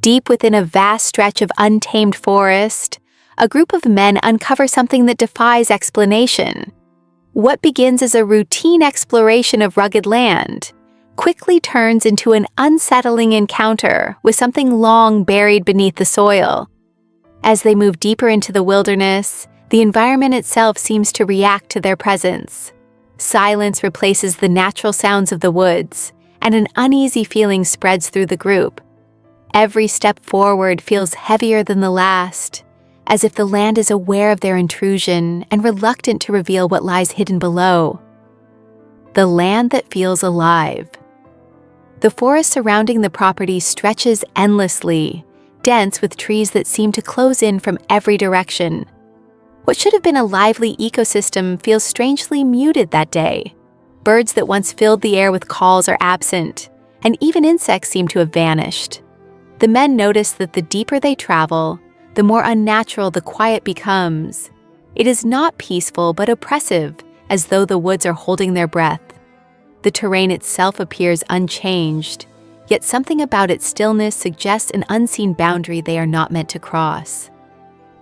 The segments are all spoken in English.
Deep within a vast stretch of untamed forest, a group of men uncover something that defies explanation. What begins as a routine exploration of rugged land quickly turns into an unsettling encounter with something long buried beneath the soil. As they move deeper into the wilderness, the environment itself seems to react to their presence. Silence replaces the natural sounds of the woods, and an uneasy feeling spreads through the group. Every step forward feels heavier than the last, as if the land is aware of their intrusion and reluctant to reveal what lies hidden below. The land that feels alive. The forest surrounding the property stretches endlessly, dense with trees that seem to close in from every direction. What should have been a lively ecosystem feels strangely muted that day. Birds that once filled the air with calls are absent, and even insects seem to have vanished. The men notice that the deeper they travel, the more unnatural the quiet becomes. It is not peaceful but oppressive, as though the woods are holding their breath. The terrain itself appears unchanged, yet something about its stillness suggests an unseen boundary they are not meant to cross.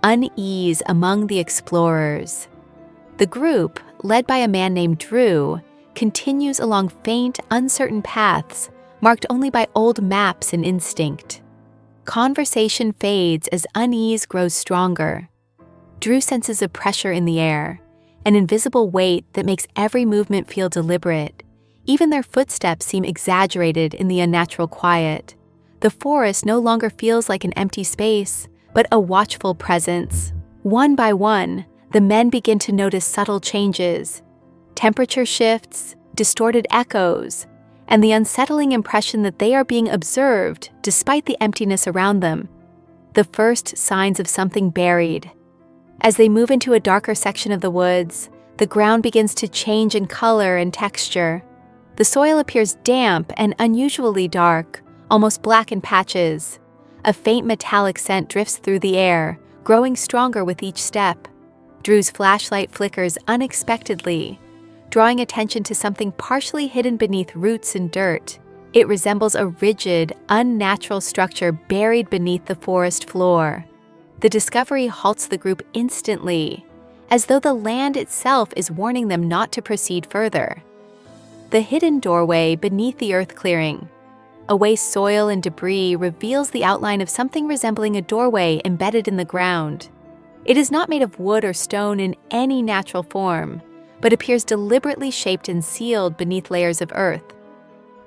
Unease among the explorers. The group, led by a man named Drew, continues along faint, uncertain paths marked only by old maps and instinct. Conversation fades as unease grows stronger. Drew senses a pressure in the air, an invisible weight that makes every movement feel deliberate. Even their footsteps seem exaggerated in the unnatural quiet. The forest no longer feels like an empty space, but a watchful presence. One by one, the men begin to notice subtle changes. Temperature shifts, distorted echoes, and the unsettling impression that they are being observed despite the emptiness around them. The first signs of something buried. As they move into a darker section of the woods, the ground begins to change in color and texture. The soil appears damp and unusually dark, almost black in patches. A faint metallic scent drifts through the air, growing stronger with each step. Drew's flashlight flickers unexpectedly, drawing attention to something partially hidden beneath roots and dirt. It resembles a rigid, unnatural structure buried beneath the forest floor. The discovery halts the group instantly, as though the land itself is warning them not to proceed further. The hidden doorway beneath the earth clearing. Away soil and debris reveals the outline of something resembling a doorway embedded in the ground. It is not made of wood or stone in any natural form, but appears deliberately shaped and sealed beneath layers of earth.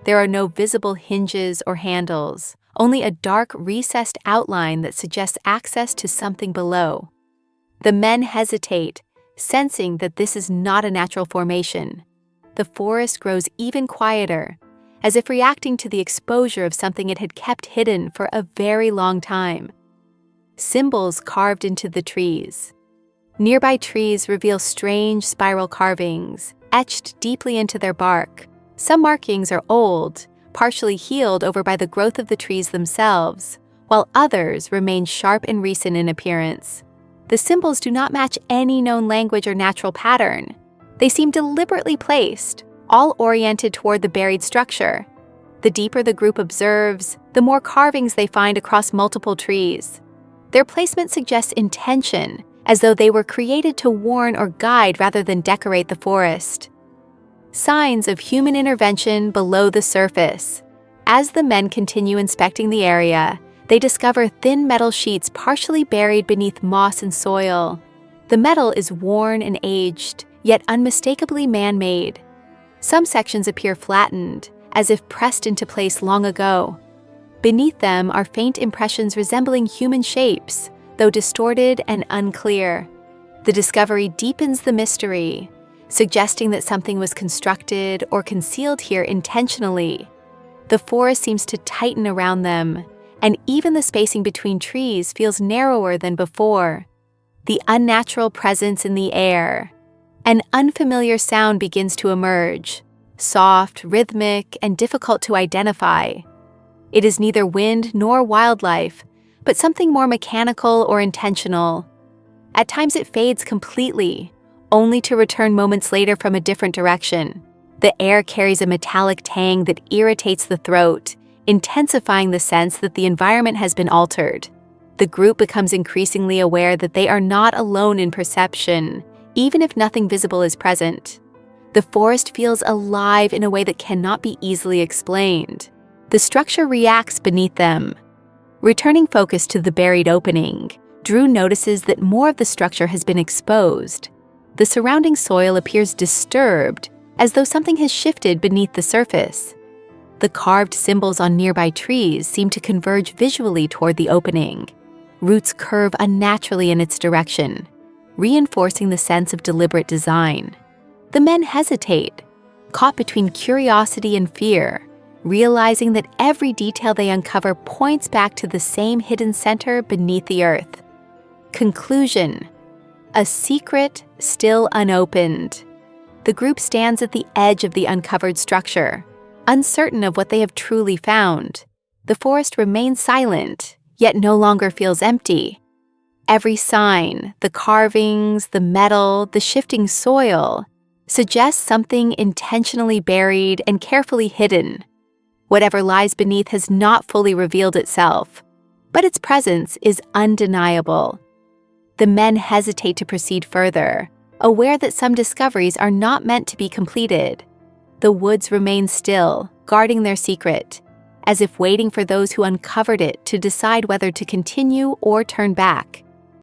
There are no visible hinges or handles, only a dark, recessed outline that suggests access to something below. The men hesitate, sensing that this is not a natural formation. The forest grows even quieter, as if reacting to the exposure of something it had kept hidden for a very long time. Symbols carved into the trees. Nearby trees reveal strange spiral carvings, etched deeply into their bark. Some markings are old, partially healed over by the growth of the trees themselves, while others remain sharp and recent in appearance. The symbols do not match any known language or natural pattern. They seem deliberately placed, all oriented toward the buried structure. The deeper the group observes, the more carvings they find across multiple trees. Their placement suggests intention, as though they were created to warn or guide rather than decorate the forest. Signs of human intervention below the surface. As the men continue inspecting the area, they discover thin metal sheets partially buried beneath moss and soil. The metal is worn and aged, yet unmistakably man-made. Some sections appear flattened, as if pressed into place long ago. Beneath them are faint impressions resembling human shapes, though distorted and unclear. The discovery deepens the mystery, suggesting that something was constructed or concealed here intentionally. The forest seems to tighten around them, and even the spacing between trees feels narrower than before. The unnatural presence in the air. An unfamiliar sound begins to emerge, soft, rhythmic, and difficult to identify. It is neither wind nor wildlife, but something more mechanical or intentional. At times it fades completely, only to return moments later from a different direction. The air carries a metallic tang that irritates the throat, intensifying the sense that the environment has been altered. The group becomes increasingly aware that they are not alone in perception, even if nothing visible is present. The forest feels alive in a way that cannot be easily explained. The structure reacts beneath them. Returning focus to the buried opening, Drew notices that more of the structure has been exposed. The surrounding soil appears disturbed, as though something has shifted beneath the surface. The carved symbols on nearby trees seem to converge visually toward the opening. Roots curve unnaturally in its direction, reinforcing the sense of deliberate design. The men hesitate, caught between curiosity and fear, realizing that every detail they uncover points back to the same hidden center beneath the earth. Conclusion: a secret still unopened. The group stands at the edge of the uncovered structure, uncertain of what they have truly found. The forest remains silent, yet no longer feels empty. Every sign, the carvings, the metal, the shifting soil, suggests something intentionally buried and carefully hidden. Whatever lies beneath has not fully revealed itself, but its presence is undeniable. The men hesitate to proceed further, aware that some discoveries are not meant to be completed. The woods remain still, guarding their secret, as if waiting for those who uncovered it to decide whether to continue or turn back.